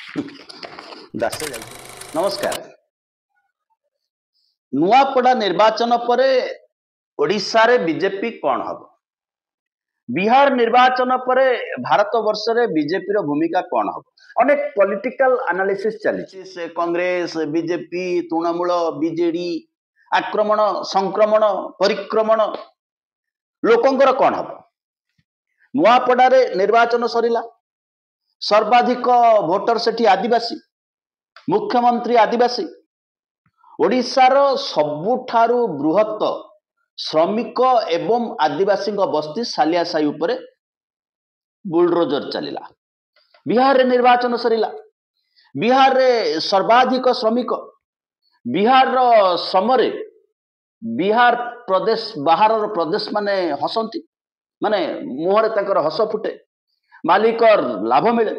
ଦାସ ନମସ୍କାର। ନୂଆପଡ଼ା ନିର୍ବାଚନ ପରେ ଓଡ଼ିଶାରେ ବିଜେପି କ'ଣ ହବ? ବିହାର ନିର୍ବାଚନ ପରେ ଭାରତ ବର୍ଷରେ ବିଜେପିର ଭୂମିକା କ'ଣ ହବ? ଅନେକ ପଲିଟିକାଲ ଆନାଲିସିସ୍ ଚାଲିଛି। ସେ କଂଗ୍ରେସ, ବିଜେପି, ତୃଣମୂଳ, ବିଜେଡି, ଆକ୍ରମଣ, ସଂକ୍ରମଣ, ପରିକ୍ରମଣ, ଲୋକଙ୍କର କ'ଣ ହବ? ନୂଆପଡ଼ାରେ ନିର୍ବାଚନ ସରିଲା, ସର୍ବାଧିକ ଭୋଟର ସେଠି ଆଦିବାସୀ, ମୁଖ୍ୟମନ୍ତ୍ରୀ ଆଦିବାସୀ, ଓଡ଼ିଶାର ସବୁଠାରୁ ବୃହତ ଶ୍ରମିକ ଏବଂ ଆଦିବାସୀଙ୍କ ବସ୍ତି ସାଲିଆସାହି ଉପରେ ବୁଲଡୋଜର ଚାଲିଲା। ବିହାରରେ ନିର୍ବାଚନ ସରିଲା, ବିହାରରେ ସର୍ବାଧିକ ଶ୍ରମିକ, ବିହାରର ଶ୍ରମରେ ବିହାର ପ୍ରଦେଶ ବାହାରର ପ୍ରଦେଶ ମାନେ ହସନ୍ତି, ମାନେ ମୁହଁରେ ତାଙ୍କର ହସ ଫୁଟେ, ମାଲିକର ଲାଭ ମିଳେ।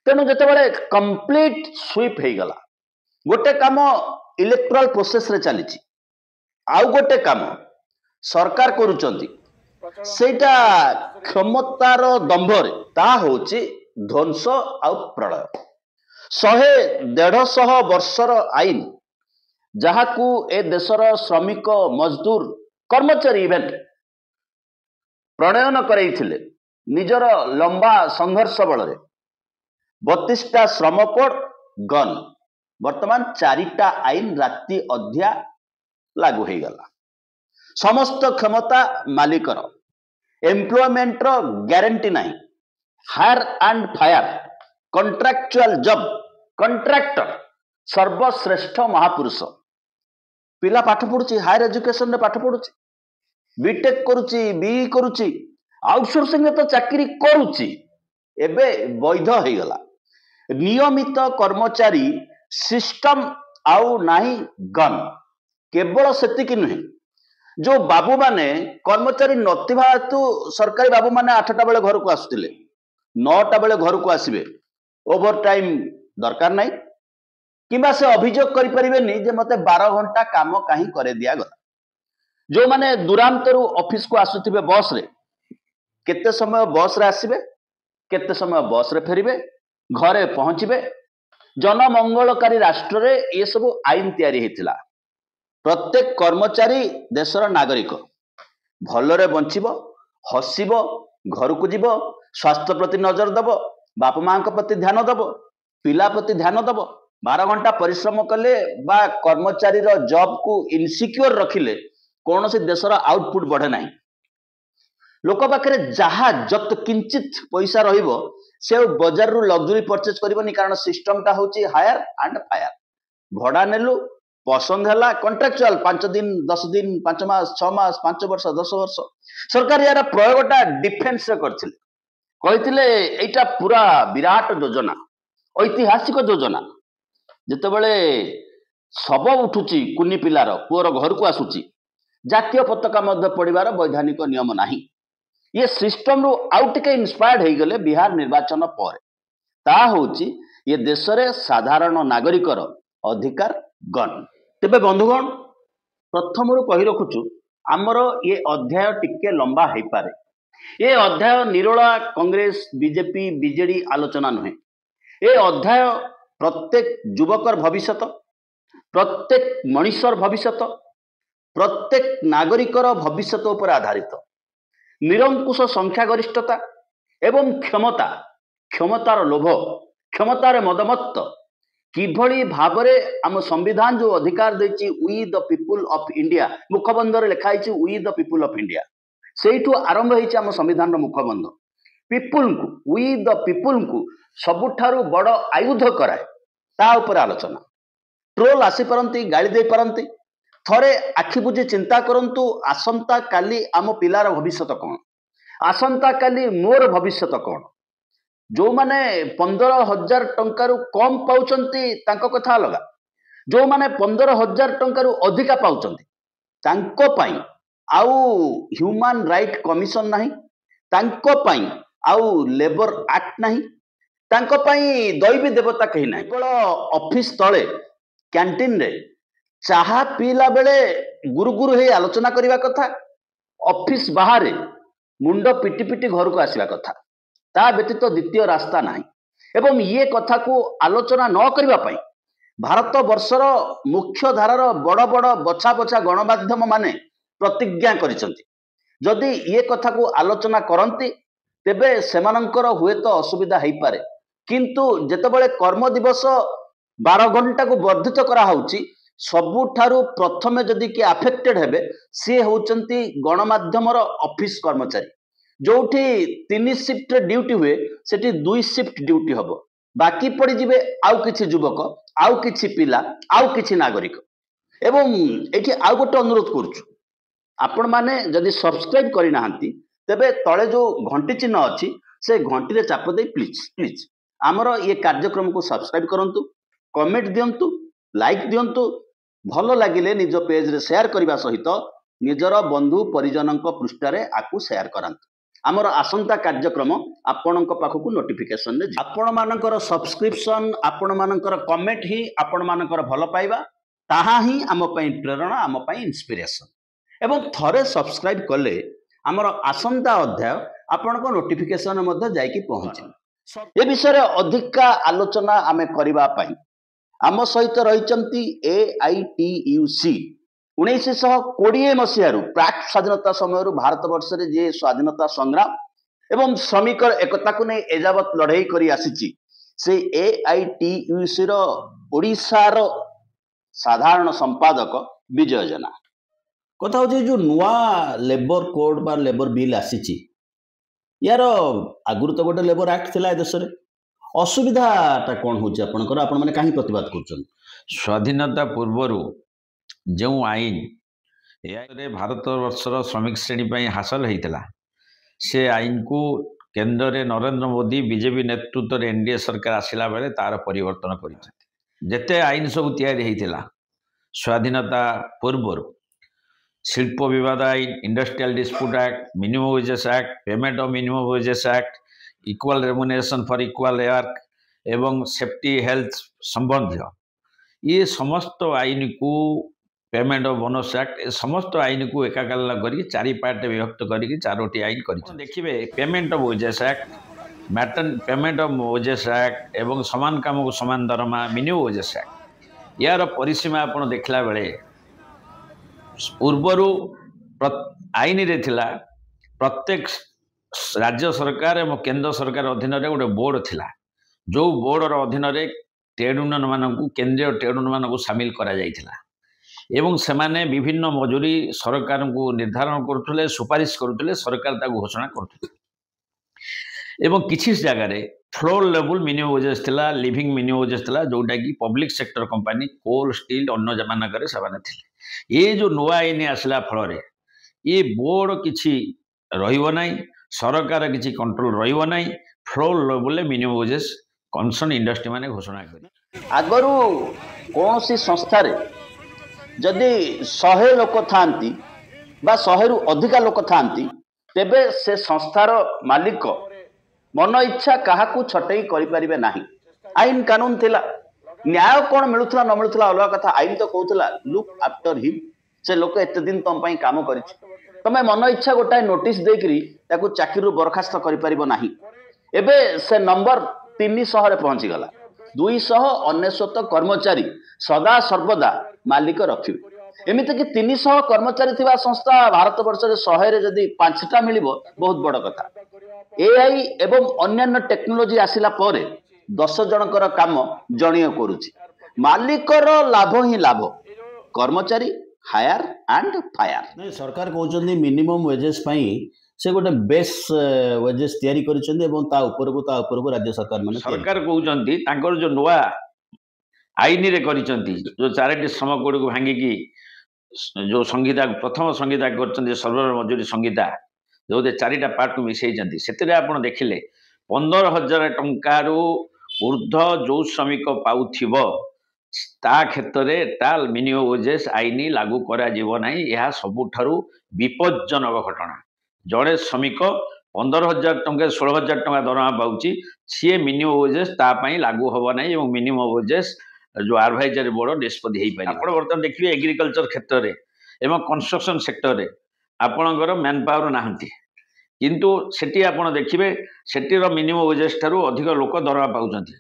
ତେଣୁ ଯେତେବେଳେ କମ୍ପ୍ଲିଟ ସୁଇପ୍ ହେଇଗଲା, ଗୋଟେ କାମ ଇଲେକ୍ଟ୍ରାଲ ପ୍ରୋସେସରେ ଚାଲିଛି, ଆଉ ଗୋଟେ କାମ ସରକାର କରୁଛନ୍ତି, ସେଇଟା କ୍ଷମତାର ଦମ୍ଭରେ, ତାହା ହେଉଛି ଧ୍ୱଂସ ଆଉ ପ୍ରଳୟ। 100-150 ବର୍ଷର ଆଇନ ଯାହାକୁ ଏ ଦେଶର ଶ୍ରମିକ, ମଜଦୁର, କର୍ମଚାରୀ ଇଭେଣ୍ଟ ପ୍ରଣୟନ କରାଇଥିଲେ ନିଜର ଲମ୍ବା ସଂଘର୍ଷ ବଳରେ। 32ଟା ଶ୍ରମ କୋଡ୍ ଗନ୍, ବର୍ତ୍ତମାନ 4ଟା ଆଇନ ରାତି ଅଧିଆ ଲାଗୁ ହେଇଗଲା। ସମସ୍ତ କ୍ଷମତା ମାଲିକର, ଏମ୍ପ୍ଲୟମେଣ୍ଟର ଗ୍ୟାରେଣ୍ଟି ନାହିଁ, hire and fire, contractual job, contractor ସର୍ବଶ୍ରେଷ୍ଠ ମହାପୁରୁଷ। ପିଲା ପାଠ ପଢୁଛି, ହାୟର ଏଜୁକେସନରେ ପାଠ ପଢୁଛି, ବିଟେକ୍ କରୁଛି, ବିଇ କରୁଛି, ଆଉଟସୋର୍ସିଂରେ ତ ଚାକିରି କରୁଛି, ଏବେ ବୈଧ ହେଇଗଲା। ନିୟମିତ କର୍ମଚାରୀ ସିଷ୍ଟମ ଆଉ ନାହିଁ, ଗନ୍। କେବଳ ସେତିକି ନୁହେଁ, ଯୋଉ ବାବୁମାନେ କର୍ମଚାରୀ ନଥିବା ହେତୁ ସରକାରୀ ବାବୁମାନେ 8ଟା ବେଳେ ଘରକୁ ଆସୁଥିଲେ, 9ଟା ବେଳେ ଘରକୁ ଆସିବେ, ଓଭର ଟାଇମ ଦରକାର ନାହିଁ, କିମ୍ବା ସେ ଅଭିଯୋଗ କରିପାରିବେନି ଯେ ମତେ 12 ଘଣ୍ଟା କାମ କାହିଁ କରେଇ ଦିଆଗଲା। ଯୋଉମାନେ ଦୂରାନ୍ତରୁ ଅଫିସକୁ ଆସୁଥିବେ ବସରେ, କେତେ ସମୟ ବସରେ ଆସିବେ, କେତେ ସମୟ ବସରେ ଫେରିବେ, ଘରେ ପହଞ୍ଚିବେ। ଜନମଙ୍ଗଳକାରୀ ରାଷ୍ଟ୍ରରେ ଏସବୁ ଆଇନ ତିଆରି ହେଇଥିଲା। ପ୍ରତ୍ୟେକ କର୍ମଚାରୀ ଦେଶର ନାଗରିକ, ଭଲରେ ବଞ୍ଚିବ, ହସିବ, ଘରକୁ ଯିବ, ସ୍ୱାସ୍ଥ୍ୟ ପ୍ରତି ନଜର ଦେବ, ବାପା ମାଙ୍କ ପ୍ରତି ଧ୍ୟାନ ଦେବ, ପିଲା ପ୍ରତି ଧ୍ୟାନ ଦେବ। 12 ଘଣ୍ଟା ପରିଶ୍ରମ କଲେ ବା କର୍ମଚାରୀର ଜବକୁ ଇନସିକ୍ୟୁର ରଖିଲେ କୌଣସି ଦେଶର ଆଉଟପୁଟ ବଢେ ନାହିଁ। ଲୋକ ପାଖରେ ଯାହା ଯତ କିଞ୍ଚିତ ପଇସା ରହିବ, ସେ ବଜାରରୁ ଲକ୍ସୁରୀ ପରଚେଜ କରିବନି, କାରଣ ସିଷ୍ଟମଟା ହେଉଛି ହାୟାର ଆଣ୍ଡ ଫାୟାର। ଭଡା ନେଲୁ, ପସନ୍ଦ ହେଲା, କଣ୍ଟ୍ରାକ୍ଚୁଆଲ 5 ଦିନ, 10 ଦିନ, 5 ମାସ, 6 ମାସ, 5 ବର୍ଷ, 10 ବର୍ଷ। ସରକାର ଏହାର ପ୍ରୟୋଗଟା ଡିଫେନ୍ସରେ କରିଥିଲେ, କହିଥିଲେ ଏଇଟା ପୁରା ବିରାଟ ଯୋଜନା, ଐତିହାସିକ ଯୋଜନା। ଯେତେବେଳେ ଶବ ଉଠୁଛି, କୁନି ପିଲାର ପୁଅର ଘରକୁ ଆସୁଛି, ଜାତୀୟ ପତାକା ମଧ୍ୟ ପଡ଼ିବାର ବୈଧାନିକ ନିୟମ ନାହିଁ। ଇଏ ସିଷ୍ଟମରୁ ଆଉ ଟିକେ ଇନ୍ସପାୟାର୍ଡ ହେଇଗଲେ ବିହାର ନିର୍ବାଚନ ପରେ। ତାହା ହେଉଛି ଏ ଦେଶରେ ସାଧାରଣ ନାଗରିକର ଅଧିକାର ଗନ୍। ତେବେ ବନ୍ଧୁଗଣ, ପ୍ରଥମରୁ କହି ରଖୁଛୁ, ଆମର ଏ ଅଧ୍ୟାୟ ଟିକେ ଲମ୍ବା ହେଇପାରେ। ଏ ଅଧ୍ୟାୟ ନିରୋଳା କଂଗ୍ରେସ, ବିଜେପି, ବିଜେଡି ଆଲୋଚନା ନୁହେଁ। ଏ ଅଧ୍ୟାୟ ପ୍ରତ୍ୟେକ ଯୁବକର ଭବିଷ୍ୟତ, ପ୍ରତ୍ୟେକ ମଣିଷର ଭବିଷ୍ୟତ, ପ୍ରତ୍ୟେକ ନାଗରିକର ଭବିଷ୍ୟତ ଉପରେ ଆଧାରିତ। ନିରଙ୍କୁଶ ସଂଖ୍ୟାଗରିଷ୍ଠତା ଏବଂ କ୍ଷମତାର ଲୋଭ, କ୍ଷମତାରେ ମଦମତ୍ତ କିଭଳି ଭାବରେ ଆମ ସମ୍ବିଧାନ ଯୋଉ ଅଧିକାର ଦେଇଛି, we the people of India, ମୁଖବନ୍ଧରେ ଲେଖା ହେଇଛି we the people of India. ସେଇଠୁ ଆରମ୍ଭ ହେଇଛି ଆମ ସମ୍ବିଧାନର ମୁଖବନ୍ଧ। ପିପୁଲଙ୍କୁ, ୱି ଦ ପିପୁଲଙ୍କୁ ସବୁଠାରୁ ବଡ଼ ଆୟୁଧ କରାଏ, ତା ଉପରେ ଆଲୋଚନା। ଟ୍ରୋଲ ଆସିପାରନ୍ତି, ଗାଳି ଦେଇପାରନ୍ତି। ଥରେ ଆଖି ବୁଜି ଚିନ୍ତା କରନ୍ତୁ, ଆସନ୍ତା କାଲି ଆମ ପିଲାର ଭବିଷ୍ୟତ କ'ଣ, ଆସନ୍ତା କାଲି ମୋର ଭବିଷ୍ୟତ କ'ଣ। ଯୋଉମାନେ 15,000 ଟଙ୍କାରୁ କମ ପାଉଛନ୍ତି ତାଙ୍କ କଥା ଅଲଗା, ଯୋଉମାନେ 15,000 ଟଙ୍କାରୁ ଅଧିକା ପାଉଛନ୍ତି ତାଙ୍କ ପାଇଁ ଆଉ ହ୍ୟୁମାନ ରାଇଟ କମିଶନ ନାହିଁ, ତାଙ୍କ ପାଇଁ ଆଉ ଲେବର ଆକ୍ଟ ନାହିଁ, ତାଙ୍କ ପାଇଁ ଦୈବୀ ଦେବତା କେହି ନାହିଁ। କେବଳ ଅଫିସ ତଳେ କ୍ୟାଣ୍ଟିନରେ ଚାହା ପିଇଲା ବେଳେ ଗୁରୁଗୁରୁ ହେଇ ଆଲୋଚନା କରିବା କଥା, ଅଫିସ ବାହାରେ ମୁଣ୍ଡ ପିଟି ପିଟି ଘରକୁ ଆସିବା କଥା। ତା ବ୍ୟତୀତ ଦ୍ୱିତୀୟ ରାସ୍ତା ନାହିଁ। एवं ये कथा को आलोचना न करबा पई भारत वर्षर मुख्य धारार बड़ बड़ बछा बछा गणमाध्यम माने प्रतिज्ञा करिसंती जदि ये कथा को आलोचना करंती तेबे सेमानंकर हुए तो असुविधा हो पारे किंतु जेतेबेले कर्म दिवस 12 घंटा को वर्धित करा होउची सबुठारु प्रथमे जदि कि अफेक्टेड हेबे सी होउचंती गणमाध्यमर ऑफिस कर्मचारी जोठी 3 शिफ्ट ड्यूटी हुए सेठी 2 शिफ्ट ड्यूटी हबो बाकी पड़ी जिवे आउ किछि युवक आउ किछि पिला आउ किछि नागरिक एवं एठी आउ गोटे अनुरोध करूछु आपण माने जदि सब्सक्राइब करि नाहंती तेबे तळे जो घंटी चिन्ह अछि से घंटी रे चाप दे प्लीज प्लीज हमर ये कार्यक्रम को सब्सक्राइब करंतु कमेंट दियंतु लाइक दियंतु भलो लागिले निज पेज रे शेयर करबा सहित निजर बंधु परिजनक पृष्ठ रे आकु शेयर करंतु आमर आसंता कार्यक्रम आपणक पाखकु नोटिफिकेशन ने आपण मानकर सब्सक्रिप्शन आपण मानकर कमेंट ही आपण मानकर भलो पाइबा ताहा ही आम पई प्रेरणा आम पई इंस्पिरेशन एवं थरे सब्सक्राइब कले आमर आसंता अध्याय आपणक नोटिफिकेशन मध्ये जाईकी पहुंचे ए विषय रे अधिक आलोचना आमे करबा पई आम सहित रहिचंती AITUC 1920 मसीहारू प्राक स्वाधीनता समय भारत वर्ष रे जे स्वाधीनता संग्राम एवं श्रमिक एकता को नहीं एजावत लड़ाई करी आसीची से AITUC रो ओडिसा रो साधारण संपादक विजय जना कथा हो जो नुआ लेबर कोड बा लेबर बिल आसीची यार आगुर तो गोटे लेबर एक्ट थिला देश रे असुविधाटा कौन होची आपनकर आपण माने काहे प्रतिवाद करछन स्वाधीनता पूर्वरु जो आईन ए भारत वर्षर श्रमिक श्रेणी पर हासिल होता से आईन को केन्द्र में नरेंद्र मोदी बीजेपी नेतृत्व में NDA सरकार आसला बेले तार परिवर्तन करते आईन सब या स्वाधीनता पूर्वर शिल्प विवाद आईन industrial dispute act minimum wages act payment of minimum wages act equal remuneration for equal work एवं सेफ्टी हेल्थ संबंधी ये समस्त आईन को पेमेंट ऑफ बोनस एक्ट समस्त आईन को एकाकाल कर चारि पार्ट विभक्त करके 4टी आईन कर देखिए पेमेंट ऑफ वेजेस एक्ट मैटन पेमेंट ऑफ वेजेस एक्ट एवं समान काम को समान दरमा मिनिमम वेजेस एक्ट यार परिसीमा आप देखला बेले पूर्वर आईन रे थिला प्रत्येक राज्य सरकार और केंद्र सरकार अधीन रे गोटे बोर्ड थिला जो बोर्डर अधीन रे ट्रेड यूनियन मानक केंद्रीय ट्रेड यूनियन मानक सामिल करा जाइथिला एवं सेमाने विभिन्न मजूरी सरकार को निर्धारण करुले सुपारिश करुले सरकार ताको घोषणा करुले एवं किसी जगार फ्लोर लेवल मिनिमम वेजेस थिला लिविंग मिनिमम वेजेस थिला जोटा कि पब्लिक सेक्टर कंपनी कोल स्टील अन्य मानक से थिले ये जो नुआ आईन आसला फल ये बोर्ड किछि रहिबो नै सरकार किछि कंट्रोल रहिबो नै floor level minimum wages concern industry माने घोषणा करी आगरू कौन सी संस्था रे जदि 100 लोक थांती बा 100 रु अधिका लोक थांती तेबे से संस्थार मालिक मन इच्छा काहाकू छटई करि परिबे नाही आईन कानून थिला न्याय कौन मिलुथला न मिलुथला अलग कथा आईन तो कहउथला लुक आफ्टर हिम से लोक एते दिन तम पई काम करिछ तमे मन इच्छा गोटाए नोटिस देकरी ताकू चाकरी बरखास्त करि परिबो नाही एबे से नंबर 300 रे पहुंची गला 299 कर्मचारी सदा सर्वदा मालिक रखिबे एमिति कि 300 कर्मचारी थिबा संस्था भारत वर्ष रे 100 रे जदी 5टा मिलिबो बहुत बड़ कथा एआई एवं अन्य टेक्नोलॉजी आसिला परे 10 जनकर काम जणिय करूची मालिकर लाभ ही लाभ कर्मचारी हायर एंड फायर नहीं सरकार कहउचंदी मिनिमम वेजेस पई से गोटे बेस वेजेस तैयारी करिसंदी एवं ता ऊपर को राज्य सरकार माने सरकार कहउचंदी तांकर जो नुआ आईन रे करिसंदी जो 4टी श्रम कोड को भांगी की जो संहिता प्रथम संहिता करचंदी सर्वर मजूरी संहिता जो 4टा पार्ट को मिसई जंती सेतरे आपण देखिले 15,000 टंका रु ऊर्ध्व जो श्रमिक पाउथिबो ता क्षेत्र में ता मिनिमम वेजेस आईन लागू करा जीवो नाही यह सबुठारु विपज्जनक घटना जड़े श्रमिक 15,000 टंका 16,000 टंका दरमा पाउची सी मिनिमम वेजेस ता पई लागू होबो नाही एवं मिनिमम वेजेस जो एडवाइजरी बोर्ड निष्पत्ति हेई पारि आपण वर्तमान देखिए एग्रीकल्चर क्षेत्र में एवं कंस्ट्रक्शन सेक्टर में आपणकर मैन पावर नाहंती କିନ୍ତୁ ସେଠି ଆପଣ ଦେଖିବେ ସେଠିର ମିନିମମ୍ ୱେଜେସ୍ ଠାରୁ ଅଧିକ ଲୋକ ଦରମା ପାଉଛନ୍ତି,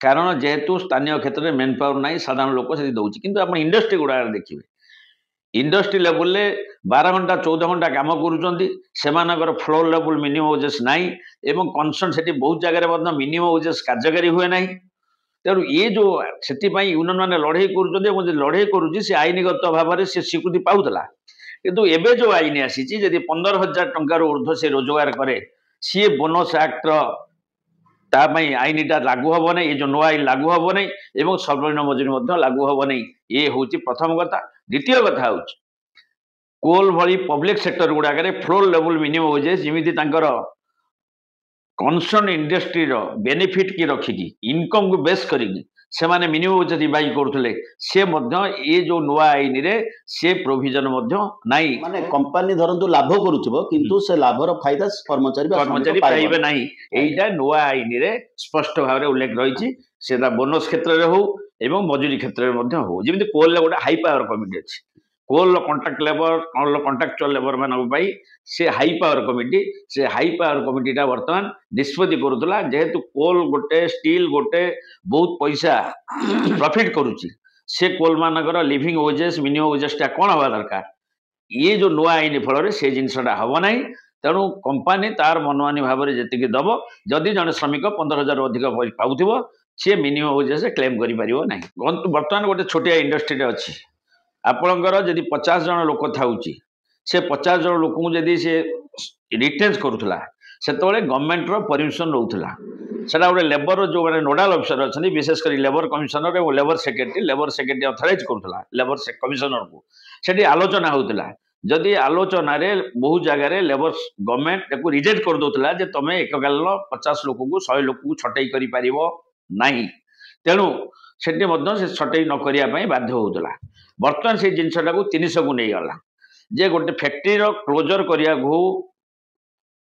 କାରଣ ଯେହେତୁ ସ୍ଥାନୀୟ କ୍ଷେତ୍ରରେ ମେନ୍ ପାୱାର ନାହିଁ, ସାଧାରଣ ଲୋକ ସେଠି ଦେଉଛି। କିନ୍ତୁ ଆପଣ ଇଣ୍ଡଷ୍ଟ୍ରି ଗୁଡ଼ାକରେ ଦେଖିବେ, ଇଣ୍ଡଷ୍ଟ୍ରି ଲେବୁଲରେ 12 ଘଣ୍ଟା 14 ଘଣ୍ଟା କାମ କରୁଛନ୍ତି, ସେମାନଙ୍କର ଫ୍ଲୋର ଲେବୁଲ ମିନିମମ୍ ୱେଜେସ୍ ନାହିଁ ଏବଂ କନସର୍ନ ସେଠି ବହୁତ ଜାଗାରେ ମଧ୍ୟ ମିନିମମ୍ ୱେଜେସ୍ କାର୍ଯ୍ୟକାରୀ ହୁଏ ନାହିଁ। ତେଣୁ ଏ ଯେଉଁ ସେଥିପାଇଁ ୟୁନିୟନ ମାନେ ଲଢ଼େଇ କରୁଛନ୍ତି ଏବଂ ଯଦି ଲଢ଼େଇ କରୁଛି ସେ ଆଇନଗତ ଭାବରେ ସେ ସ୍ୱୀକୃତି ପାଉଥିଲା। କିନ୍ତୁ ଏବେ ଯେଉଁ ଆଇନ ଆସିଛି, ଯଦି 15,000 ଟଙ୍କାରୁ ଉର୍ଦ୍ଧ୍ୱ ସେ ରୋଜଗାର କରେ, ସିଏ ବୋନସ୍ ଆକ୍ଟର ତା ପାଇଁ ଆଇନଟା ଲାଗୁ ହେବ ନାହିଁ, ଏ ଯେଉଁ ନୂଆ ଆଇନ ଲାଗୁ ହେବ ନାହିଁ ଏବଂ ସର୍ବନିମ୍ନ ମଜୁରୀ ମଧ୍ୟ ଲାଗୁ ହେବ ନାହିଁ। ଏ ହେଉଛି ପ୍ରଥମ କଥା। ଦ୍ୱିତୀୟ କଥା ହେଉଛି କୋଲ୍ ଭଳି ପବ୍ଲିକ ସେକ୍ଟର ଗୁଡ଼ାକରେ ଫ୍ଲୋର ଲେବୁଲ ମିନିମମ୍ ୱେଜେସ୍ ଯେମିତି ତାଙ୍କର କନସର୍ନ ଇଣ୍ଡଷ୍ଟ୍ରିର ବେନିଫିଟ୍ କି ରଖିକି ଇନକମ୍କୁ ବେସ୍ କରିକି ସେମାନେ ମିନିମମ୍ ୱେଜେସ୍ ଡିଭାଇଡ୍ କରୁଥିଲେ, ସେ ମଧ୍ୟ ଏ ଯେଉଁ ନୂଆ ଆଇନରେ ସେ ପ୍ରୋଭିଜନ ମଧ୍ୟ ନାହିଁ। ମାନେ କମ୍ପାନୀ ଧରନ୍ତୁ ଲାଭ କରୁଥିବ କିନ୍ତୁ ସେ ଲାଭର ଫାଇଦା କର୍ମଚାରୀ ପାଇବେ ନାହିଁ। ଏଇଟା ନୂଆ ଆଇନରେ ସ୍ପଷ୍ଟ ଭାବରେ ଉଲ୍ଲେଖ ରହିଛି, ସେଟା ବୋନସ୍ କ୍ଷେତ୍ରରେ ହଉ ଏବଂ ମଜୁରୀ କ୍ଷେତ୍ରରେ ମଧ୍ୟ ହଉ। ଯେମିତି କୋଲ୍ରେ ଗୋଟେ ହାଇ ପାୱାର କମିଟି ଅଛି, କୋଲ୍ର କଣ୍ଟ୍ରାକ୍ଚୁଆଲ ଲେବର ମାନଙ୍କ ପାଇଁ ସେ ହାଇ ପାୱାର କମିଟି, ସେ ହାଇ ପାୱାର କମିଟିଟା ବର୍ତ୍ତମାନ ନିଷ୍ପତ୍ତି କରୁଥିଲା, ଯେହେତୁ କୋଲ୍ ଗୋଟେ ଷ୍ଟିଲ୍ ଗୋଟେ ବହୁତ ପଇସା ପ୍ରଫିଟ୍ କରୁଛି, ସେ କୋଲ୍ ମାନଙ୍କର ଲିଭିଂ ୱେଜେସ୍ ମିନିମମ୍ ୱେଜେସ୍ଟା କ'ଣ ହେବା ଦରକାର। ଇଏ ଯେଉଁ ନୂଆ ଆଇନ ଫଳରେ ସେ ଜିନିଷଟା ହେବ ନାହିଁ। ତେଣୁ କମ୍ପାନୀ ତାର ମନମାନି ଭାବରେ ଯେତିକି ଦେବ, ଯଦି ଜଣେ ଶ୍ରମିକ 15,000 ଅଧିକ ପାଉଥିବ ସିଏ ମିନିମମ୍ ୱେଜେସ୍ କ୍ଲେମ୍ କରିପାରିବ ନାହିଁ। ବର୍ତ୍ତମାନ ଗୋଟେ ଛୋଟିଆ ଇଣ୍ଡଷ୍ଟ୍ରିଟେ ଅଛି, ଆପଣଙ୍କର ଯଦି 50 ଜଣ ଲୋକ ଥାଉଛି, ସେ 50 ଜଣ ଲୋକଙ୍କୁ ଯଦି ସେ ରିଟେନ୍ କରୁଥିଲା, ସେତେବେଳେ ଗଭର୍ଣ୍ଣମେଣ୍ଟର ପରମିସନ୍ ନେଉଥିଲା। ସେଟା ଗୋଟେ ଲେବର ଯେଉଁମାନେ ନୋଡାଲ ଅଫିସର ଅଛନ୍ତି, ବିଶେଷ କରି ଲେବର କମିଶନର ଏବଂ ଲେବର ସେକ୍ରେଟାରୀ ଅଥରାଇଜ୍ କରୁଥିଲା ଲେବର କମିଶନରକୁ। ସେଠି ଆଲୋଚନା ହେଉଥିଲା, ଯଦି ଆଲୋଚନାରେ ବହୁ ଜାଗାରେ ଲେବର ଗଭର୍ଣ୍ଣମେଣ୍ଟ ତାକୁ ରିଜେକ୍ଟ କରିଦେଉଥିଲା ଯେ ତମେ ଏକକାଳୀନ 50 ଲୋକଙ୍କୁ 100 ଲୋକଙ୍କୁ ଛଟେଇ କରିପାରିବ ନାହିଁ। ତେଣୁ ସେଠି ମଧ୍ୟ ସେ ଛଟେଇ ନ କରିବା ପାଇଁ ବାଧ୍ୟ ହେଉଥିଲା। ବର୍ତ୍ତମାନ ସେଇ ଜିନିଷଟାକୁ 300କୁ ନେଇଗଲା, ଯେ ଗୋଟେ ଫ୍ୟାକ୍ଟ୍ରିର କ୍ଲୋଜର କରିବାକୁ ହଉ,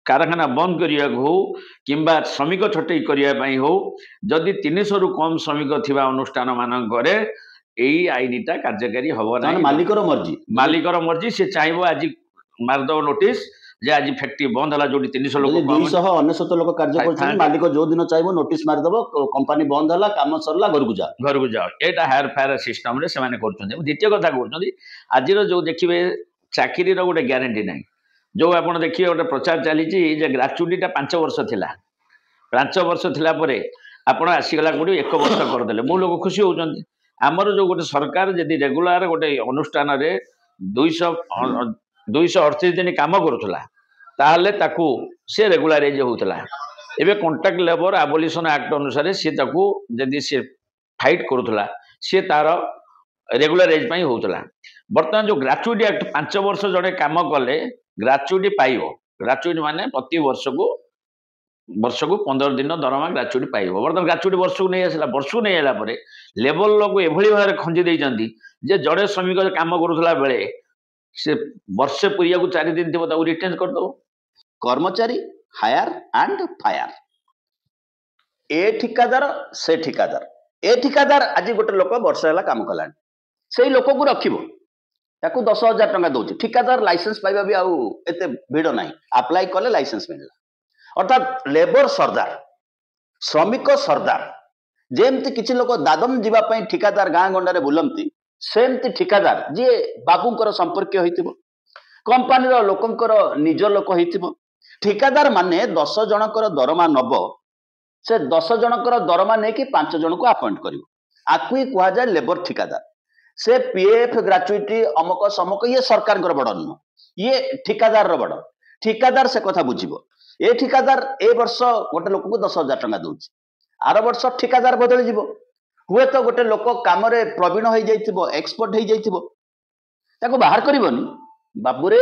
କାରଖାନା ବନ୍ଦ କରିବାକୁ ହଉ କିମ୍ବା ଶ୍ରମିକ ଛଟେଇ କରିବା ପାଇଁ ହଉ, ଯଦି 300ରୁ କମ୍ ଶ୍ରମିକ ଥିବା ଅନୁଷ୍ଠାନ ମାନଙ୍କରେ ଏଇ ଆଇନଟା କାର୍ଯ୍ୟକାରୀ ହେବ ନାହିଁ। ମାଲିକର ମର୍ଜି, ସେ ଚାହିଁବ ଆଜି ମାରିଦେବ ନୋଟିସ୍ ଯେ ଆଜି ଫ୍ୟାକ୍ଟ୍ରି ବନ୍ଦ ହେଲା, ଯୋଉଠି 300 ଲୋକ 299 ଲୋକ କାର୍ଯ୍ୟ କରୁଛନ୍ତି, ମାଲିକ ଯୋଉ ଦିନ ଚାହିଁବ ନୋଟିସ୍ ମାରିଦେବ, କମ୍ପାନୀ ବନ୍ଦ ହେଲା, କାମ ସରିଲା, ଘରକୁ ଯାଅ। ଏଇଟା ହାୟାର ଫାୟାର ସିଷ୍ଟମରେ ସେମାନେ କରୁଛନ୍ତି। ଦ୍ୱିତୀୟ କଥା କହୁଛନ୍ତି, ଆଜିର ଯୋଉ ଦେଖିବେ ଚାକିରିର ଗୋଟେ ଗ୍ୟାରେଣ୍ଟି ନାହିଁ। ଯୋଉ ଆପଣ ଦେଖିବେ ଗୋଟେ ପ୍ରଚାର ଚାଲିଛି ଯେ ଗ୍ରାଚୁଇଟିଟା 5 ବର୍ଷ ଥିଲା, 5 ବର୍ଷ ଥିଲା ପରେ ଆପଣ ଆସିଗଲା କୋଉଠି 1 ବର୍ଷ କରିଦେଲେ, ବହୁ ଲୋକ ଖୁସି ହଉଛନ୍ତି। ଆମର ଯୋଉ ଗୋଟେ ସରକାର ଯଦି ରେଗୁଲାର ଗୋଟେ ଅନୁଷ୍ଠାନରେ 238 ଦିନ କାମ କରୁଥିଲା, ତାହେଲେ ତାକୁ ସେ ରେଗୁଲାରାଇଜ ହେଉଥିଲା। ଏବେ କଣ୍ଟ୍ରାକ୍ଟ ଲେବର ଆବୋଲିସନ ଆକ୍ଟ ଅନୁସାରେ ସେ ତାକୁ ଯଦି ସେ ଫାଇଟ୍ କରୁଥିଲା, ସେ ତାର ରେଗୁଲାରାଇଜ ପାଇଁ ହେଉଥିଲା। ବର୍ତ୍ତମାନ ଯୋଉ ଗ୍ରାଚୁଇଟି ଆକ୍ଟ 5 ବର୍ଷ ଜଣେ କାମ କଲେ ଗ୍ରାଚୁଇଟି ପାଇବ। ଗ୍ରାଚୁଇଟି ମାନେ ପ୍ରତି ବର୍ଷକୁ 15 ଦିନ ଦରମା ଗ୍ରାଚୁଇଟି ପାଇବ। ବର୍ତ୍ତମାନ ଗ୍ରାଚୁଇଟି ବର୍ଷକୁ ନେଇ ଆସିଲା, ବର୍ଷକୁ ନେଇ ଆସିଲା ପରେ ଲେବରକୁ ଏଭଳି ଭାବରେ ଖଞ୍ଜି ଦେଇଛନ୍ତି ଯେ ଜଣେ ଶ୍ରମିକ କାମ କରୁଥିଲା ବେଳେ ସେ ବର୍ଷେ ପୁରିବାକୁ 4 ଦିନ ଥିବ ତାକୁ ରିଟେନ୍ କରିଦେବ। କର୍ମଚାରୀ ହାୟାର ଆଣ୍ଡ ଫାୟାର, ଏ ଠିକାଦାର ସେ ଠିକାଦାର। ଏ ଠିକାଦାର ଆଜି ଗୋଟେ ଲୋକ ବର୍ଷ ହେଲା କାମ କଲାଣି, ସେଇ ଲୋକକୁ ରଖିବ, ତାକୁ 10,000 ଟଙ୍କା ଦଉଛି। ଠିକାଦାର ଲାଇସେନ୍ସ ପାଇବା ବି ଆଉ ଏତେ ଭିଡ଼ ନାହିଁ, ଆପ୍ଲାଏ କଲେ ଲାଇସେନ୍ସ ମିଳିଲା। ଅର୍ଥାତ୍ ଲେବର ସର୍ଦ୍ଦାର, ଶ୍ରମିକ ସର୍ଦ୍ଦାର। ଯେମିତି କିଛି ଲୋକ ଦାଦନ ଯିବା ପାଇଁ ଠିକାଦାର ଗାଁ ଗଣ୍ଡାରେ ବୁଲନ୍ତି, ସେମିତି ଠିକାଦାର ଯିଏ ବାବୁଙ୍କର ସମ୍ପର୍କୀୟ ହେଇଥିବ, କମ୍ପାନୀର ଲୋକଙ୍କର ନିଜ ଲୋକ ହେଇଥିବ। ଠିକାଦାର ମାନେ 10 ଜଣଙ୍କର ଦରମା ନବ, ସେ 10 ଜଣଙ୍କର ଦରମା ନେଇକି 5 ଜଣଙ୍କୁ ଆପଏଣ୍ଟ କରିବ। ଆକୁ ହିଁ କୁହାଯାଏ ଲେବର ଠିକାଦାର। ସେ ପିଏଫ ଗ୍ରାଚୁଇଟି ଅମକ ସମକ ଇଏ ସରକାରଙ୍କର ବଡ଼ ନୁହଁ, ଇଏ ଠିକାଦାରର ବଡ଼। ଠିକାଦାର ସେ କଥା ବୁଝିବ। ଏ ଠିକାଦାର ଏ ବର୍ଷ ଗୋଟେ ଲୋକକୁ 10,000 ଟଙ୍କା ଦଉଛି, ଆର ବର୍ଷ ଠିକାଦାର ବଦଳି ଯିବ। ହୁଏତ ଗୋଟେ ଲୋକ କାମରେ ପ୍ରବୀଣ ହେଇଯାଇଥିବ, ଏକ୍ସପର୍ଟ ହେଇଯାଇଥିବ, ତାକୁ ବାହାର କରିବନି। ବାବୁରେ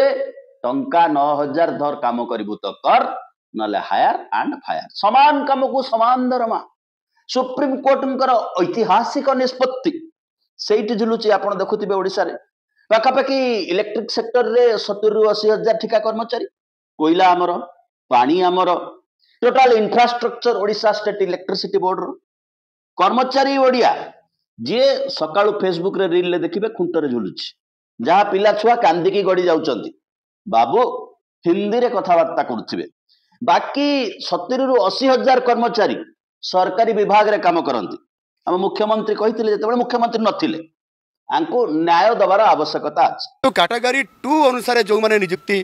ଟଙ୍କା 9,000 ଧର କାମ କରିବୁ ତ କର, ନହେଲେ ହାୟାର ଆଣ୍ଡ ଫାୟାର। ସମାନ କାମକୁ ସମାନ ଦରମା। ସୁପ୍ରିମକୋର୍ଟଙ୍କର ଐତିହାସିକ ନିଷ୍ପତ୍ତି ସେଇଠି ଝୁଲୁଛି। ଆପଣ ଦେଖୁଥିବେ ଓଡ଼ିଶାରେ ପାଖାପାଖି ଇଲେକ୍ଟ୍ରିକ ସେକ୍ଟରରେ 70ରୁ 80,000 ଠିକା କର୍ମଚାରୀ, କୋଇଲା ଆମର, ପାଣି ଆମର, total infrastructure Odisha state electricity ବୋର୍ଡର କର୍ମଚାରୀ ଓଡ଼ିଆ, ଯିଏ ସକାଳୁ ଫେସବୁକରେ ରିଲରେ ଦେଖିବେ ଖୁଣ୍ଟରେ ଝୁଲୁଛି, ଯାହା ପିଲା ଛୁଆ କାନ୍ଦିକି ଗଡ଼ି ଯାଉଛନ୍ତି। ବାବୁ हिंदी रे कथबार्ता करुथिबे बाकी 70 रु 80 हजार कर्मचारी सरकारी विभाग रे काम करंती हम मुख्यमंत्री कहिथिले जेतेबेले मुख्यमंत्री नथिले आंको न्याय दबार आवश्यकता अछि तो कैटेगरी 2 अनुसार जो माने नियुक्ति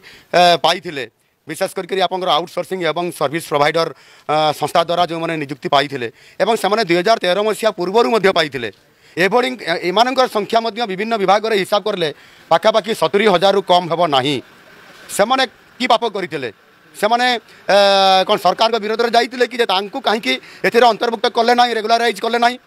पाइथिले विशेष करके आपंकर आउटसोर्सिंग एवं सर्विस प्रोवाइडर संस्था द्वारा जो माने नियुक्ति पाइथिले एवं से 2013 मसीहा पूर्वर मध्य पाइथिले एवं एमानकर संख्या मध्य विभिन्न विभाग रे हिसाब करले पाखापाखि 70,000 रु कम हेबो नाही सेमाने की पाप करथिले सेमाने कोन सरकार के विरोध रे जाइथिले कि जे तांकु काहे कि एथिरे अंतर्भुक्त करले नाही रेगुलराइज करले नाही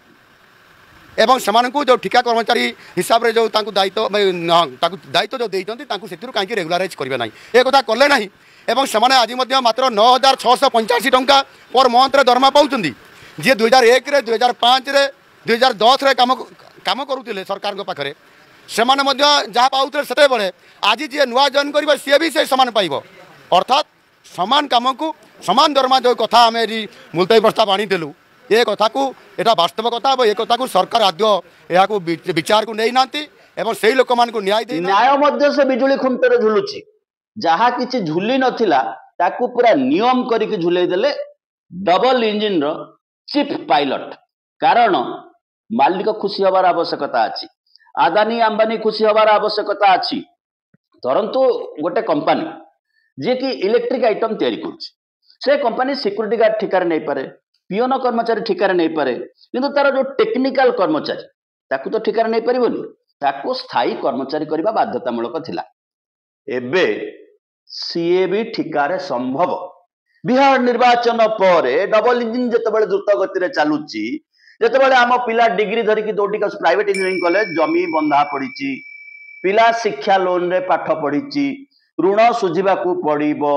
एवं सेमानकु जो ठिका कर्मचारी हिसाब रे जो तांकु दायित्व जो देइतंती तांकु सेतिरु काहे कि रेगुलराइज करबे नाही ए कथा करले नाही एवं सेमाने आज मध्य मात्र 9,685 टंका पर मंथ रे दरमा पाउचंदी जे 2001 रे 2005 रे 2010 रे काम करुथिले सरकार को पाखरे सेमाने मध्य जहाँ पाउथिले सेते बेले आज जे नुआ जॉइन करिबो से भी से समान पाइबो अर्थात समान काम को समान दरमा जो कथा आम मुलतवी प्रस्ताव आनीलु ये कथा को एटा वास्तव कथा ए कथा को सरकार आद्य या विचार को नहीं नांती एवं से लोक मान को न्याय दे न्याय मध्य से बिजुली खुंटरे झुलुची जहाँ किछि झुली नथिला ताकू पूरा नियम करिके झुलेई देले डबल इंजिन रो चीफ पायलट कारण मालिक खुशी हबार आवश्यकता अछि आदानी अंबानी खुशी हबार आवश्यकता अछि धरंतु गोटे कंपनी जे कि इलेक्ट्रिक आइटम तैयारी करछि से कंपनी सिक्यूरिटी गार्ड ठिकारे नहीं पारे पियोन कर्मचारी ठिकारे नहीं पारे किंतु तार जो टेक्निकल कर्मचारी ताकू तो ठिकारे नहीं परिबोनी ताकू स्थायी कर्मचारी करबा बाध्यतामूलक थिला एबे सीए भी ठिकारे संभव बिहार निर्वाचन पर डबल इंजिन जेतेबेले द्रुत गति रे चालुची जेतेबेले आम पिला डिग्री धरिकी दौटी प्राइवेट इंजीनियरिंग कॉलेज जमी बंधा पड़ी पिला शिक्षा लोन रे पाठ पढ़ी ऋण सुझिबाकू पड़िबो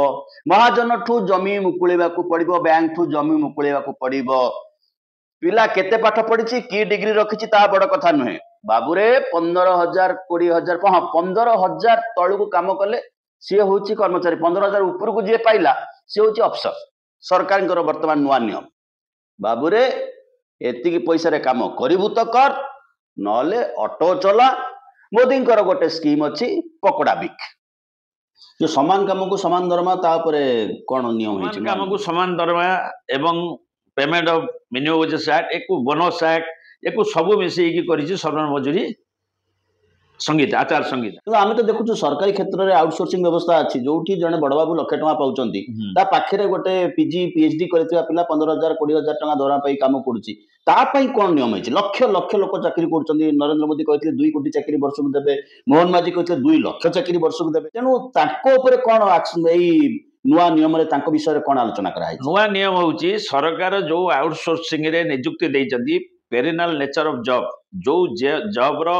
महाजन ठू जमी मुकुळेबाकू पड़िबो बैंक ठू जमी मुकुळेबाकू पड़िबो पिला केते पाठ पढ़ी की डिग्री रखिछि ता बड़ कथा नुहे बाबूरे 15,000 20,000 हाँ 15,000 तळुकू काम कले सी होची कर्मचारी 15,000 ऊपर को जे पाइला सी होची अफसर सरकार वर्तमान नुआ नियम बाबूरे एतिकी पैसा रे काम करिबु तो कर नले ऑटो चला मोदी गोटे स्कीम अछि पकोड़ा बिक जो समान काम को समान दरमा तापरे कोन नियम समान होइछि काम को समान दरमा एवं payment of minimum wages act एक बोनस एक्ट एक सब मिसई की करिछि सर्वनिम्न मजूरी संगीत आचार संगीत तो आम तो देखु सरकारी क्षेत्र में आउटसोर्सिंग व्यवस्था अच्छी जो जड़े बड़ बाबू लक्षे टका पाँच ता पाखे गोटे पीजी पीएचडी करथिबा पिला 15,000 20,000 टका दरमा पाई काम करुच्ची तापाई कौन नियम है लक्ष लक्ष लोक चाकरी कर नरेंद्र मोदी कहते 2 कोटी चाकरी वर्ष को देवे मोहन माझी कहते 2 लाख चाकरी वर्ष को देवे तेणु कौन नुआ नियम विषय में कौन आलोचना कराई नुआ नियम होची सरकार जो आउटसोर्सिंग रे नियुक्ति देइचंदी पेरिनल नेचर ऑफ जॉब जो जॉब रो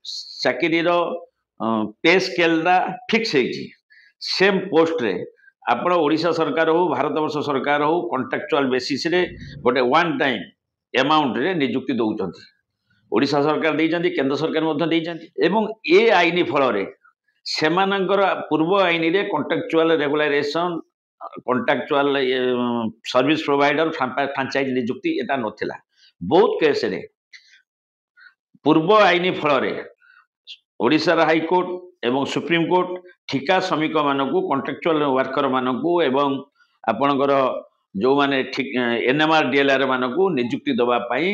चाकरी रो पे स्केल रा फिक्स होइची सेम पोस्ट रे आपण ओडिशा सरकार हो भारत वर्ष सरकार हो कॉन्ट्रैक्चुअल बेसिस रे गोटे वन टाइम अमाउंट रे नियुक्ति दउचंती ओडिशा सरकार देइचंती केंद्र सरकार मध्ये देइचंती एवं ए आईनी फल रे सेमानंकर पूर्व आईनी रे contractual regularisation contractual service provider franchise नियुक्ति एटा नथिला बहुत केस रे पूर्व आईनी फल रे ओडिशा हाईकोर्ट एवं सुप्रीम कोर्ट ठिका श्रमिक मानकू कॉन्ट्रैक्चुअल वर्कर मानकू एवं आपणकर जो माने ठीक एनएमआर डीएलआर मानकू नियुक्ति दबा पई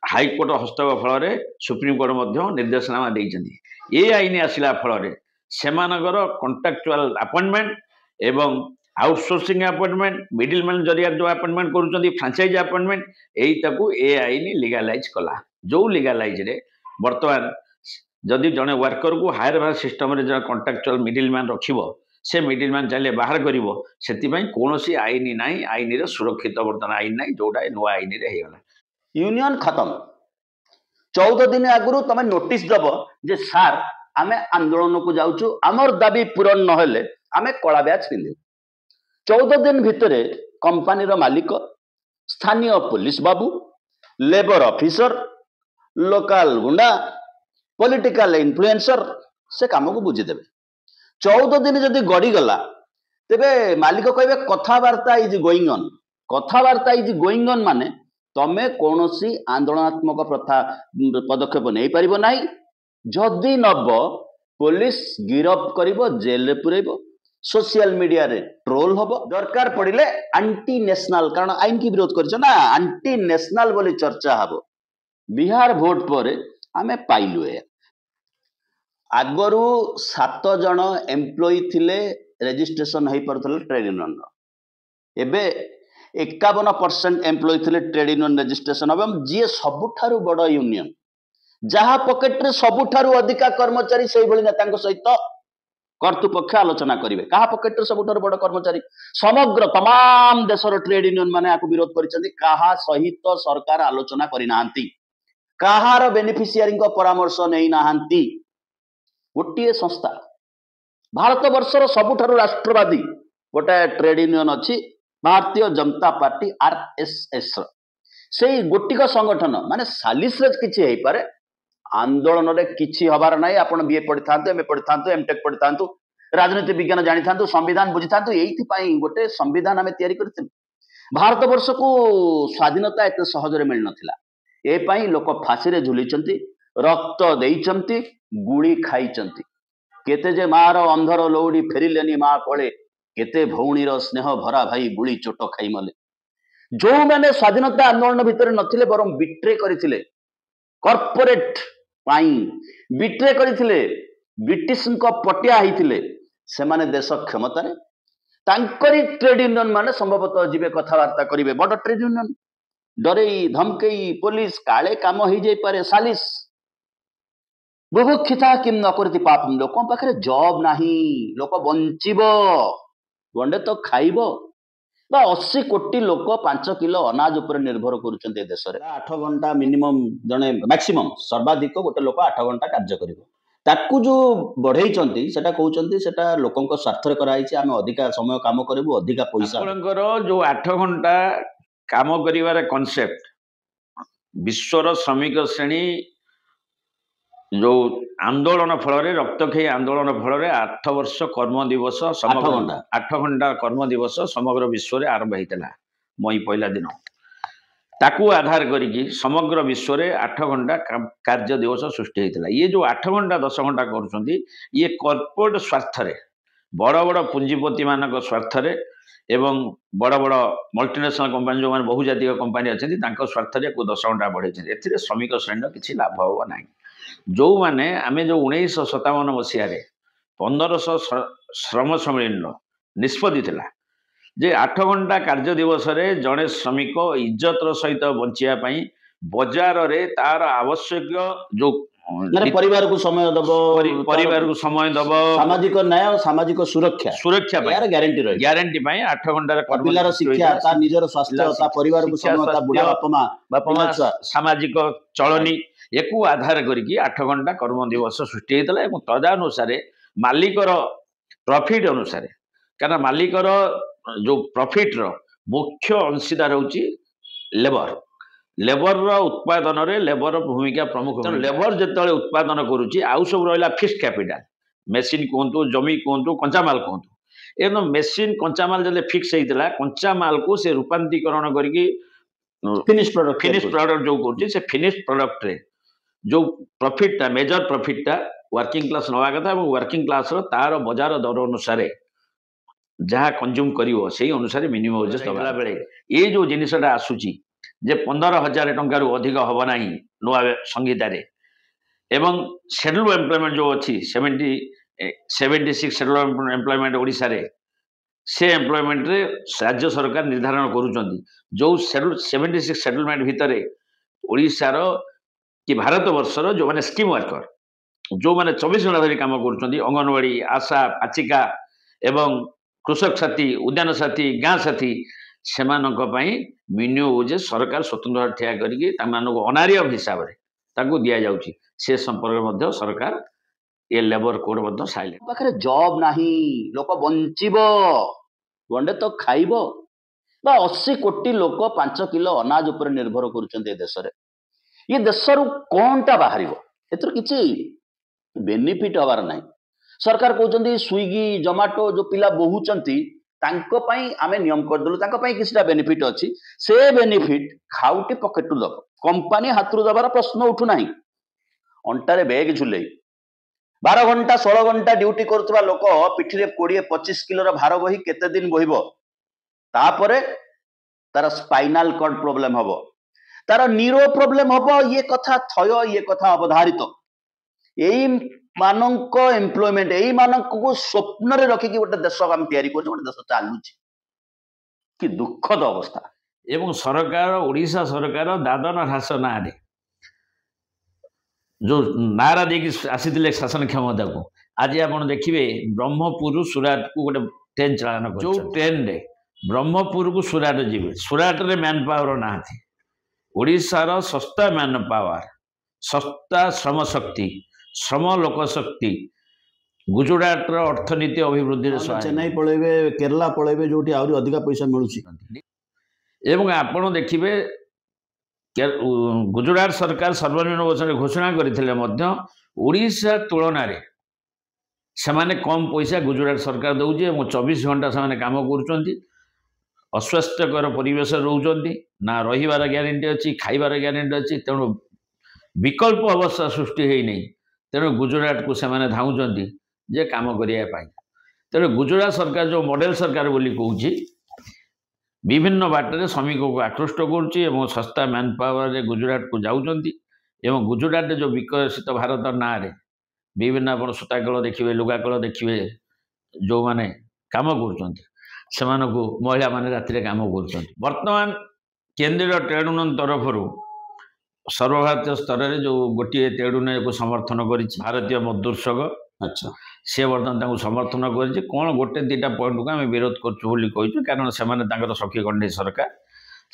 हाईकोर्ट हस्तक्षेप फल रे सुप्रीम कोर्ट मध्य निर्देशनामा देइचंदी ए आईन आसिला फल रे सेमानकर कॉन्ट्रैक्चुअल अपॉइंटमेंट एवं आउटसोर्सिंग अपॉइंटमेंट मिडिल मैन जरिया जो अपॉइंटमेंट करूचंदी फ्रांचाइज अपॉइंटमेंट एई ताकू ए आईन लीगलाइज कला जो लीगलाइज रे वर्तमान जदि जड़े वर्कर को हायर भार सिस्टम रे जो कॉन्ट्रैक्चुअल मिडिल मैन रखिबो से मिडिल मैन चाहे बाहर करिवो सेति कौन आईन नाई आईन रे सुरक्षित वर्तमान आईन नाई जोटा नुआ आईन रे हेगला यूनियन खत्म 14 दिन आगु तुम नोटिस दब जे सार आमे आंदोलन को जाऊँ आमर दाबी पूरण नहेले आमे कला बैच पिंधु 14 दिन भितर कंपानी मालिक स्थानीय पुलिस बाबू लेबर ऑफिसर लोकल गुंडा पॉलिटिकल इन्फ्लुएंसर से काम को बुझीदेवे 14 दिन जदि गड़ी गला तेबे मालिक कहे कथबार्ता इज गोइंग ऑन कथबार्ता इज गोइंग ऑन माने तमे कौनसी आंदोलनात्मक प्रथा पदक्षेप नहीं पारिबो नाही जदि नब पुलिस गिरफ करिबो जेल रे पुरेबो सोशल मीडिया रे ट्रोल हबो दरकार पड़िले आंटी नेशनल कारण आईन की विरोध करछ ना आंटी नेशनल बोली चर्चा हबो बिहार भोट पर आमे पाइलु ए आगरू 7 जन एम्प्लॉई थिले रजिस्ट्रेशन होई परथले ट्रेड यूनियन एबे 51% एम्प्लॉई थिले ट्रेड यूनियन रजिस्ट्रेशन एवं जे सबुठारु बड़ यूनियन जहा पॉकेट रे सबुठारु अधिका कर्मचारी सेही भली नेतांक सहित कर्तृपक्ष आलोचना करिवे कहा पॉकेट रे सबुठारु बड़ कर्मचारी समग्र तमाम देशर ट्रेड यूनियन माने आकु विरोध करिसथि कहा सहित सरकार आलोचना करि नाहंती कहार बेनिफिशियरी को परामर्श नै नाहंती गोटे संस्था भारत वर्षर सबुठारु राष्ट्रवादी गोटे ट्रेड यूनियन अछि भारतीय जनता पार्टी आरएसएस से गोटिक संगठन माने सालिस रे किछि हेई पारे आंदोलन रे किछि हबार नै आपण बीए पढि थांतु एमए पढि थांतु एमटेक पढि थांतु राजनीति विज्ञान जानि थांतु संविधान बुझि थांतु एइथि पई गोटे संविधान हमें तयारी करथिन भारत वर्ष को स्वाधीनता एते सहज रे मिल नथिला ए पई लोक फांसी रे झुलिचंती रक्त देइचंती गुड़ी खाइचंती केते जे मार अंधर लौड़ी फेरिलेनी मा कोले केते भौणीर स्नेह भरा भाई गुड़ी चोट खाई मले जो मैंने स्वाधीनता आंदोलन भितर नथिले बरम बिट्रे करिथिले कॉर्पोरेट पाई बिट्रे करिथिले ब्रिटिश को पटिया हिथिले से माने देश क्षमता रे तांकरी ट्रेड यूनियन माने संभवतः जीवे कथावार्ता करिवे बड़ ट्रेड यूनियन डरेई धमकेई पुलिस काले काम हो जाई पारे सालिस बुभुक्षिता किम न करती पाप लोक पाखरे जॉब नाही लोक बंचिबो गंडे तो खाइबो बा 80 कोटी लोक 5 किलो अनाज ऊपर निर्भर करूचंते देश रे 8 घंटा मिनिमम जने मैक्सिमम सर्वाधिक गोटे लोक 8 घंटा कार्य करिवो ताकू जो बढ़ेइचंती सेटा कहउचंती सेटा लोकंक स्वार्थ रे कराइछि आमे अधिका समय काम करबो अधिका पैसा आपनकर जो 8 घंटा काम करिवार कॉन्सेप्ट विश्वर श्रमिक श्रेणी जो आंदोलन फल रक्तक्षयी आंदोलन फल 8 वर्ष कर्म दिवस 8 घंटा कर्म दिवस समग्र विश्व रे आरंभ होता मई पहला दिन ताकू आधार करिकी समग्र विश्व रे 8 घंटा कार्य दिवस सृष्टि होता ये जो 8 घंटा 10 घंटा करुँच ये कॉर्पोरेट स्वार्थ रे बड़ बड़ पुंजीपति मान स्वार्थ रे एवं बड़ बड़ मल्टीनेशनल कंपनी जो बहुजातीय कंपनी अच्छा स्वार्थ रे 10 घंटा बढ़े ए श्रमिक श्रेणी किसी लाभ हम ना जो माने आमे जो 1957 मसीह 1500 श्रम सम्मेलन निष्पत्ति थिला जे 8 घंटा कार्य दिवस रे जड़े श्रमिक इज्जतर सहित बंचिया पई बाजार रे तार आवश्यक जो परिवार को समय दबो सामाजिक न्याय सामाजिक सुरक्षा यार ग्यारंटी पई 8 घंटा पिलार शिक्षा ता निजर स्वास्थ्य ता परिवार को समय ता बुढ़ा बापा मा सामाजिक चलनी एकू आधार करिकी 8 घंटा कर्म दिवस सृष्टि होता है तदनुसार मालिकर प्रॉफिट अनुसार क्या मालिकर जो प्रॉफिट रो मुख्य अंशीदार होची लेबर उत्पादन रे लेबर भूमिका प्रमुख लेबर जिते उत्पादन करुच्ची आउ सब रहा फिक्स्ड कैपिटल मेसीन कहतु जमी कहतु कंचामाल कहतु एकदम मेसीन कंचामाल जब फिक्स होता कंचामाल को से रूपांतरीकरण करके फिनिश प्रोडक्ट जो करुच्ची से फिनिश प्रोडक्ट रे जो profit major profit working class नवा कथा वर्किंग क्लास तार बाजार दर अनुसार जहाँ कंज्यूम करिवो सेही अनुसार मिनिमम वेजेस दबला बेले ये जो जिनिसटा आसुची जे 15,000 टंका अधिक हम ना नुआ संहिता रे एवं शेड्यूल एम्प्लॉयमेंट जो अच्छी 76 शेड्यूल एम्प्लॉयमेंट ओडिशा रे से एम्प्लॉयमेंट रे राज्य सरकार निर्धारण करूचंती जो 76 सेटलमेंट भितर ओडिशार कि भारत वर्षर जो माने स्कीम वर्कर जो माने 24 घंटा धरी काम करुचंती अंगनवाड़ी आशा पाचिका एवं कृषक साथी उद्यान साथी गाँ साथी सेमानक पई मिनिमम वेजेस सरकार स्वतंत्र ठिया करके अनारियम हिसाब से दि जाउची से संपर्क मध्य सरकार ये लेबर कोड मध्य साइलेंट पाखरे जॉब नाही लोक बंचिबो गंडे तो खाइबो बा 80 कोटी लोक 5 किलो अनाज ऊपर निर्भर करूचंते देश रे ये देशरू कोनटा बाहरिबो एतर किछि बेनिफिट हबार नाही सरकार कहउचंती स्विगी जोमाटो जो पिला बहुचंती तांको पई आमे नियम कर दलु तांको पई किछटा बेनिफिट अछि से बेनिफिट खाउटी पॉकेट दब कंपनी हाथरू दबार प्रश्न उठु नाही अंटारे बैग झुले 12 घंटा 16 घंटा ड्यूटी करुवा लोक पिठी 20-25 किलोर भार बही केते दिन बहिब तापरे तार स्पाइनाल कॉर्ड प्रॉब्लम हबो तार न्यूरो प्रॉब्लम हबो ये कथा थय ये कथा अवधारित एई मानक एम्प्लॉयमेंट एई मानक को स्वप्न रे रखी कि गोटे देश हम तैयारी कर गोटे देश चालुची कि दुखद अवस्था एवं सरकार ओडिशा सरकार दादन ह्रास ना जो नारा देकी आसी शासन क्षमता को आज आप देखिए ब्रह्मपुर सुराट को गोटे ट्रेन चलान जो ट्रेन रे ब्रह्मपुर को सुराट जी सुराट रे मैन पावर ना ओडिशार सस्ता मैन पावर सस्ता श्रम शक्ति श्रम लोक शक्ति गुजरात अर्थनीति अभिवृद्धि चेन्नई पलैबे केरला पलैबे जो अधिक पैसा मिलूँ एवं आपण देखिए गुजरात सरकार सर्वनिम्न वर्ष घोषणा करते ओडिशा तुलन से कम पैसा गुजरात सरकार दौचे 24 घंटा से काम कर अस्वास्थ्यकर परिवेश रोचंती ना रहिबार ग्यारंटी अच्छी खाइबार ग्यारंटी अच्छी तेणु विकल्प अवस्था सृष्टि है नहीं तेणु गुजरात को से धाउंट जे काम करने तेणु गुजरात सरकार जो मॉडल सरकार बोली कहूँ विभिन्न बाटर श्रमिक को आकृष्ट कर सस्ता मैन पावर गुजरात को जाऊँच गुजरात जो विकसित भारत ना विभिन्न आप सूताकल देखिए लुगाकल देखिए जो मैंने काम कर महिला माने राति काम कर बर्तमान केंद्रीय ट्रेड यूनियन तरफ सर्वभारतीय स्तर में जो गोटे ट्रेड यूनियन को समर्थन कर भारतीय मजदूर संघ अच्छा सी बर्तमान समर्थन कर कौन गोटे 2टा पॉइंट को आम विरोध करूँ कारण से सखी गंडे सरकार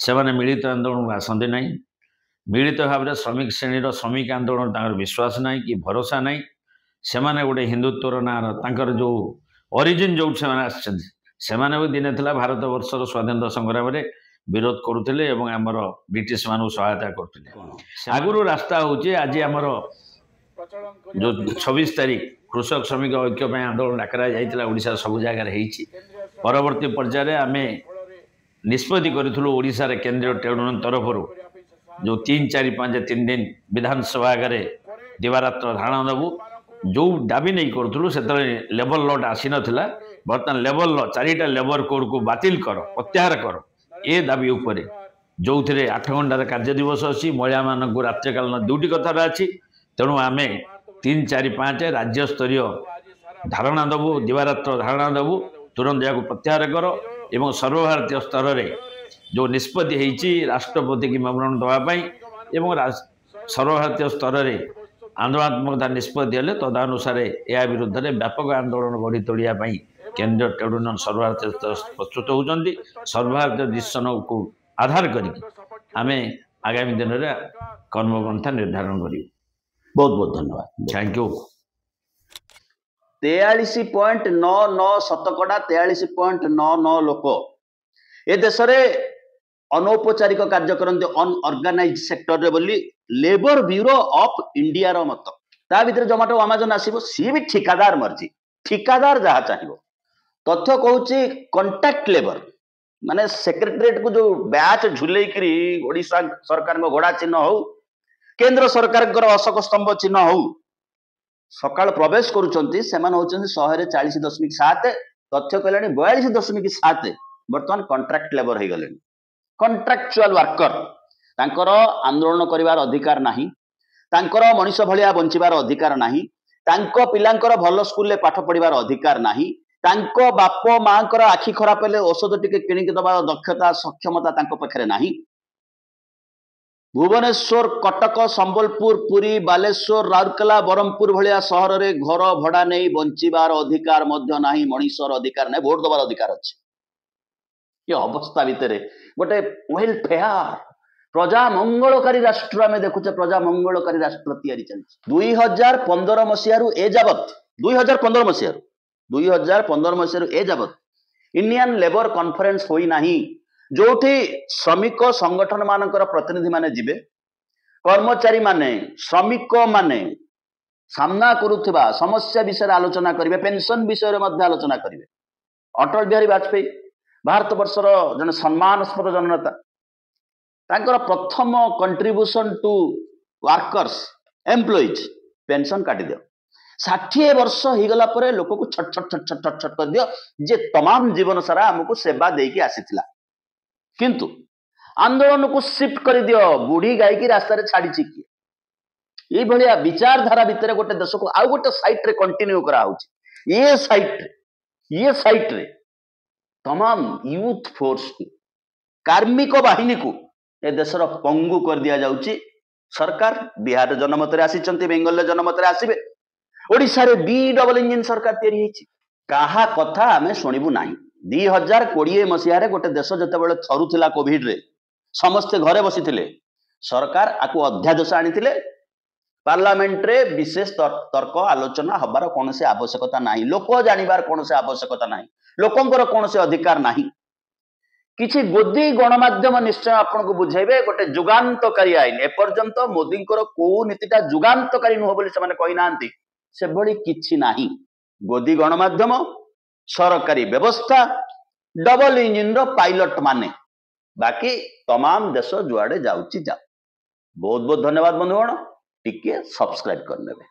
से मिलित आंदोलन आसती ना मिलित भाव में श्रमिक श्रेणी श्रमिक आंदोलन विश्वास ना कि भरोसा ना से गोटे हिंदुत्वर ना जो ओरिजिन जो से भी दिने भारत वर्षर स्वाधीनता संग्राम में विरोध करुले आमर ब्रिटिश मानू सहायता करते आगुरी रास्ता हूँ आज आमर जो 26 तारीख कृषक श्रमिक ऐक्य आंदोलन डाकरा जाइए ओडिशा सब जगार परवर्ती पर्यायर आम निष्पत्ति करूँ ओडिशा केंद्रीय ट्रेड यूनियन तरफ जो 3, 4, 5, 3 दिन विधानसभा आगे दिवारात्र धारणा देवु जो दाबी नहीं करूँ से लेबर लॉट आसी नाला बर्तमान लेबर लॉ 4टा लेबर कोड को बातिल कर प्रत्याहार कर ए दाबी उपर जो थे 8 घंटार कार्य दिवस अच्छी महिला मानक रात्रिकालीन ड्यूटी कथार अच्छी तेणु आम 3, 4, 5 राज्य स्तरीय धारणा देवु दिवारात्र धारणा देवु तुरंत यहाँ प्रत्याहार कर एवं सर्वभारतीय स्तर में जो निष्पत्ति होती राष्ट्रपति की मेमोरेंडम देवाई एवं सर्वभारतीय स्तर में आंदोलनात्मकता निष्पत्ति हेले तदनुसार या विरुद्ध में व्यापक आंदोलन गढ़ी तोड़ाई केंद्रीय ट्रेड यूनियन सर्वभारतीय प्रस्तुत होती सर्वभारतीय डिसीजन को आधार करें आगामी दिन में कर्मपंथा निर्धारण करूँ। बहुत बहुत धन्यवाद थैंक यू। 43.99 शतकड़ा 43.99 लोक ए देश में अनौपचारिक कार्य करते अनऑर्गेनाइज सेक्टर बोली लेबर ब्यूरो ऑफ इंडिया रो मत ता भीतर जोमाटो अमेजन आसीबो सी भी ठिकादार मर्जी ठिकादार जहाँ चाहिए तथ्य कहूँ कंट्राक्ट लेबर माने सेक्रेटेरिएट को जो बैच झुलेकरी ओडिशा सरकार घोड़ा चिन्ह हो केंद्र सरकार अशोक स्तंभ चिन्ह हो सकाल प्रवेश करुँच 140.7 तथ्य कहले 42.7 बर्तमान कंट्राक्ट लेबर हो गले कंट्राक्चुअल वर्कर तांकर आंदोलन करिवार अधिकार नाही तांकर मनीष भलिया बंचिबार अधिकार नाही तांको पिलांकर भल स्कूल ले पाठ पढ़िबार अधिकार नाही तांको बाप मांकर आखि खराब हेले औषध टिके किणिक दबार दक्षता सक्षमता तांको पाखरे नाही भुवनेश्वर कटक संबलपुर पुरी बालेश्वर राउरकेला बरहमपुर भलिया सहर रे घर भड़ा नहीं बंचिबार अधिकार मध्य नाही मनीषर अधिकार नहीं भोट दबार अधिकार अच्छे ये अवस्था भितर गोटे वेलफेयर प्रजा मंगलकारी राष्ट्र आम देखुचे प्रजा मंगलकारी राष्ट्र तैयारी चलती 2015 मसीह ए जावत 2015 मसीह ए जावत इंडियन लेबर कॉन्फ्रेंस होई नाही जोठी श्रमिक संगठन मानकर प्रतिनिधि माने जिबे कर्मचारी माने श्रमिक माने सामना करुवा समस्या विषय आलोचना करेंगे पेंशन विषय आलोचना करेंगे अटल बिहारी वाजपेयी भारत वर्षर जन सम्मानस्पद जननेता तांकर प्रथम contribution to workers employees pension काटी दियो ଷାଠିଏ ବର୍ଷ ହେଇଗଲା ପରେ ଲୋକକୁ ଛଟ ଛଟ ଛଟ ଛଟ ଛଟ ଛଟ କରିଦିଅ ଯେ ତମାମ ଜୀବନ ସାରା ଆମକୁ ସେବା ଦେଇକି ଆସିଥିଲା, କିନ୍ତୁ ଆନ୍ଦୋଳନକୁ ସିଫ୍ଟ କରିଦିଅ ବୁଢୀ ଗାଈକି ରାସ୍ତାରେ ଛାଡିଛି କିଏ? ଏଇଭଳିଆ ବିଚାରଧାରା ଭିତରେ ଗୋଟେ ଦେଶକୁ ଆଉ ଗୋଟେ ସାଇଟ୍ରେ କଣ୍ଟିନ୍ୟୁ କରାହଉଛି। ଏ ସାଇଟ୍ରେ तमाम यूथ फोर्स को कार्मिक बाहिनी को ए देशर पंगु कर दिया जाउची। सरकार बिहार जनमत रे आसीचंती, बेंगल जनमत रे आसीबे, ओडिसा रे बी डबल इंजिन सरकार तैयारी हेची। काहा कथा आमे सुनिबु नाही। 2020 मसिया रे गोटे देश जते बेले थरुथिला कोविड रे, समस्ते घरे बसिथिले, सरकार आकु अध्यादेश आनिथिले, पार्लियामेंट रे विशेष तर्क आलोचना हबार कोनसे आवश्यकता नाही, लोक जानिबार कोनसे आवश्यकता नाही, लोकंकर कोनसे अधिकार नाही। किछि गोदी गणमाध्यम निश्चय आपन को बुझाइबे गोटे जुगान्तकारी आईन, एपर्यंत मोदींकर को नीतिटा जुगान्तकारी नुह बोली से माने कहि नांती, से भली किछि नाही। गोदी गणमाध्यम, सरकारी व्यवस्था, डबल इंजिन रो पायलट माने, बाकी तमाम देश जुआडे जाउची जा। बहुत बहुत धन्यवाद बंधुगण, टिके सब्सक्राइब करनेबे।